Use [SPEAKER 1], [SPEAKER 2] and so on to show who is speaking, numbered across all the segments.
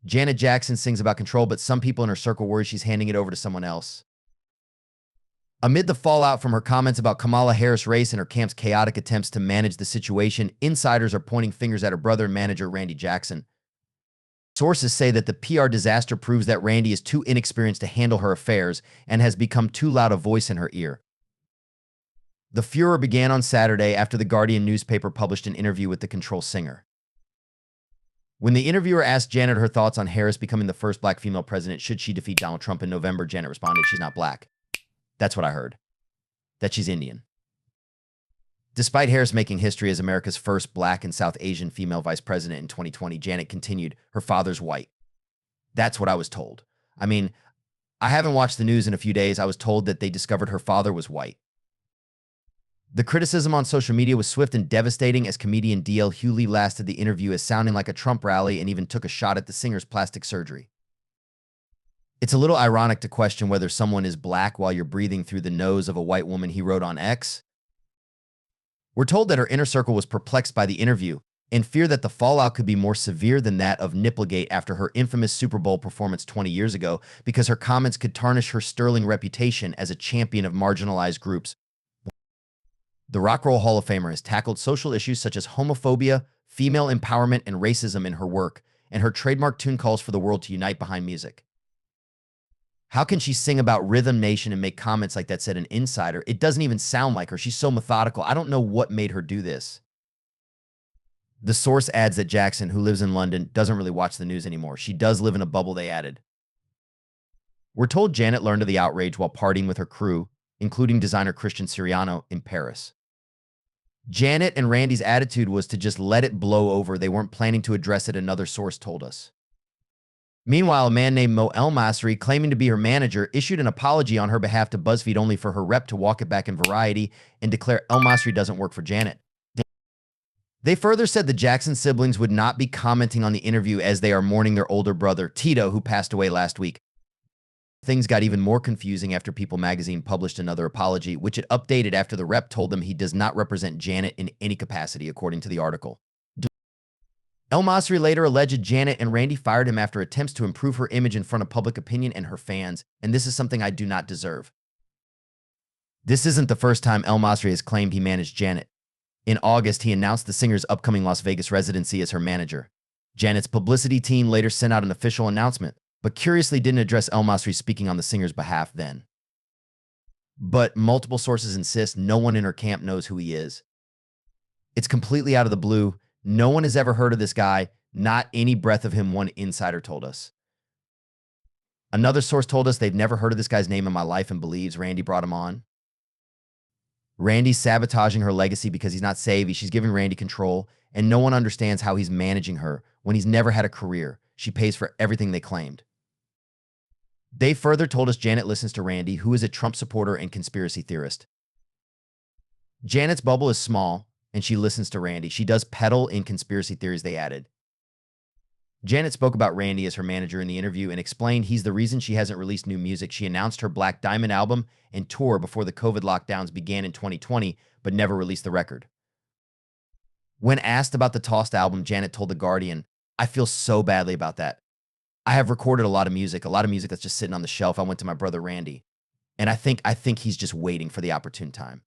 [SPEAKER 1] Janet Jackson sings about control, but some people in her circle worry she's handing it over to someone else. Amid the fallout from her comments about Kamala Harris' race and her camp's chaotic attempts to manage the situation, insiders are pointing fingers at her brother and manager, Randy Jackson. Sources say that the PR disaster proves that Randy is too inexperienced to handle her affairs and has become too loud a voice in her ear. The furor began on Saturday after the Guardian newspaper published an interview with the Control singer. When the interviewer asked Janet her thoughts on Harris becoming the first black female president should she defeat Donald Trump in November, Janet responded, "She's not black. That's what I heard. That she's Indian." Despite Harris making history as America's first black and South Asian female vice president in 2020, Janet continued, "Her father's white. That's what I was told. I mean, I haven't watched the news in a few days. I was told that they discovered her father was white." The criticism on social media was swift and devastating as comedian D.L. Hewley lasted the interview as sounding like a Trump rally and even took a shot at the singer's plastic surgery. "It's a little ironic to question whether someone is black while you're breathing through the nose of a white woman," he wrote on X. We're told that her inner circle was perplexed by the interview and fear that the fallout could be more severe than that of Nipplegate after her infamous Super Bowl performance 20 years ago, because her comments could tarnish her sterling reputation as a champion of marginalized groups. The Rock and Roll Hall of Famer has tackled social issues such as homophobia, female empowerment, and racism in her work, and her trademark tune calls for the world to unite behind music. "How can she sing about Rhythm Nation and make comments like that?" said an insider. "It doesn't even sound like her. She's so methodical. I don't know what made her do this." The source adds that Jackson, who lives in London, doesn't really watch the news anymore. She does live in a bubble, they added. We're told Janet learned of the outrage while partying with her crew, including designer Christian Siriano, in Paris. Janet and Randy's attitude was to just let it blow over. They weren't planning to address it, another source told us. Meanwhile, a man named Mo El-Masri, claiming to be her manager, issued an apology on her behalf to BuzzFeed, only for her rep to walk it back in Variety and declare El-Masri doesn't work for Janet. They further said the Jackson siblings would not be commenting on the interview as they are mourning their older brother, Tito, who passed away last week. Things got even more confusing after People magazine published another apology, which it updated after the rep told them he does not represent Janet in any capacity, according to the article. El-Masri later alleged Janet and Randy fired him after attempts to improve her image in front of public opinion and her fans, and this is something I do not deserve. This isn't the first time El-Masri has claimed he managed Janet. In August, he announced the singer's upcoming Las Vegas residency as her manager. Janet's publicity team later sent out an official announcement, but curiously didn't address El-Masri speaking on the singer's behalf then. But multiple sources insist no one in her camp knows who he is. It's completely out of the blue. No one has ever heard of this guy, not any breath of him, one insider told us. Another source told us they've never heard of this guy's name in my life and believes Randy brought him on. Randy's sabotaging her legacy because he's not savvy. She's giving Randy control, and no one understands how he's managing her when he's never had a career. She pays for everything they claimed. They further told us Janet listens to Randy, who is a Trump supporter and conspiracy theorist. Janet's bubble is small, and she listens to Randy. She does peddle in conspiracy theories, they added. Janet spoke about Randy as her manager in the interview and explained he's the reason she hasn't released new music. She announced her Black Diamond album and tour before the COVID lockdowns began in 2020, but never released the record. When asked about the tossed album, Janet told The Guardian, "I feel so badly about that. I have recorded a lot of music that's just sitting on the shelf. I went to my brother Randy, and I think he's just waiting for the opportune time."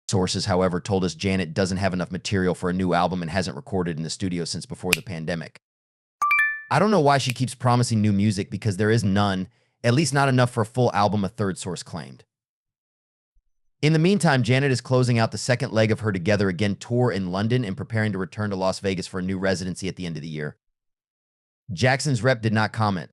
[SPEAKER 1] Sources, however, told us Janet doesn't have enough material for a new album and hasn't recorded in the studio since before the pandemic. I don't know why she keeps promising new music, because there is none, at least not enough for a full album, a third source claimed. In the meantime, Janet is closing out the second leg of her Together Again tour in London and preparing to return to Las Vegas for a new residency at the end of the year. Jackson's rep did not comment.